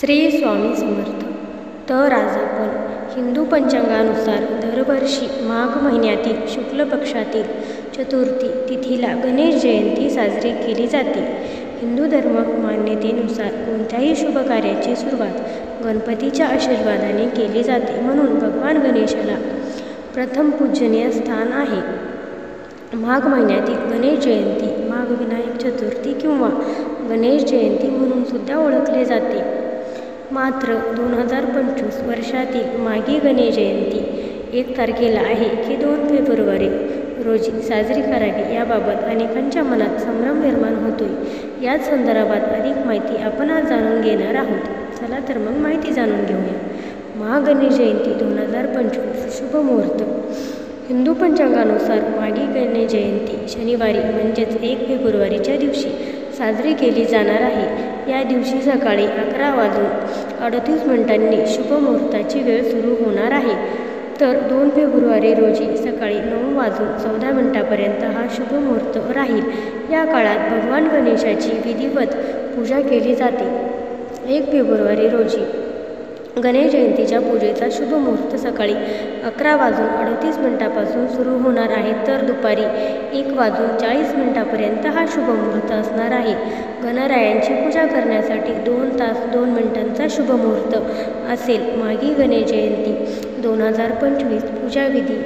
श्री स्वामी समर्थ. तर आज आपण हिंदू पंचांगानुसार दरवर्षी माघ महिन्यातील शुक्ल पक्षातील चतुर्थी तिथीला गणेश जयंती साजरी केली जाते. हिंदू धर्म मान्यतेनुसार कोणत्याही शुभ कार्याची सुरुवात गणपतीच्या आशीर्वादाने केली जाते, म्हणून भगवान गणेशाला प्रथम पूजनीय स्थान आहे. माघ महिन्यातील गणेश जयंती माघ विनायक चतुर्थी किंवा गणेश जयंती म्हणून सुद्धा ओळखले जाते. मात्र 2025 वर्षातील माघी गणेश जयंती 1 तारखेला आहे की 2 फेब्रुवारी रोजी साजरी करावी, याबाबत अनेकांच्या मनात संभ्रम निर्माण होतोय. याच संदर्भात अधिक माहिती आपण आज जाणून घेणार आहोत. चला तर मग माहिती जाणून घेऊया. महागणेश जयंती 2025 शुभ मुहूर्त. हिंदू पंचांगानुसार माघी गणेश जयंती शनिवारी म्हणजेच 1 फेब्रुवारीच्या दिवशी साजरी केली जाणार आहे. या दिवशी सकाळी 11:38 शुभ मुहूर्ताची वेळ सुरू होणार आहे. तर 2 फेब्रुवारी रोजी सकाळी 9:14 हा शुभ मुहूर्त राहील. या काळात भगवान गणेशाची विधिवत पूजा केली जाते. 1 फेब्रुवारी रोजी गणेश जयंतीच्या पूजेचा शुभ मुहूर्त सकाळी 11:38 पासून सुरू होणार आहे, तर दुपारी 1:40 हा शुभ मुहूर्त असणार आहे. गणरायांची पूजा करण्यासाठी 2 तास 2 मिनिटांचा शुभ मुहूर्त असेल. माघी गणेश जयंती 2025 पूजाविधी.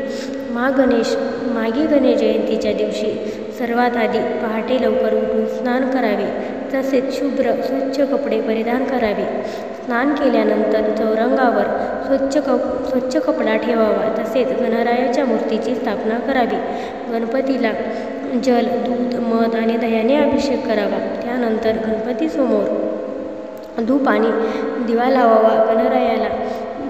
माघी गणेश जयंतीच्या दिवशी सर्वात आधी पहाटे लवकर उठून स्नान करावे, तसेच शुभ्र स्वच्छ कपडे परिधान करावे. स्नान केल्यानंतर चौरंगावर स्वच्छ कपडा ठेवावा, तसेच गणरायाच्या मूर्तीची स्थापना करावी. गणपतीला जल, दूध, मध आणि दह्याने अभिषेक करावा. त्यानंतर गणपतीसमोर धूप आणि दिवा लावावा. गणरायाला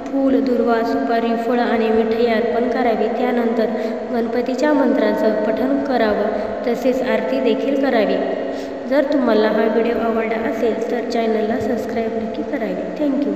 फूल, दुर्वा, सुपारी, फळं आणि मिठाई अर्पण करावी. त्यानंतर गणपतीच्या मंत्राचं पठण करावं, तसेच आरती देखील करावी. जर तुम्हाला हा व्हिडिओ आवडला असेल तर चॅनलला सबस्क्राईब नक्की करावे. थँक्यू.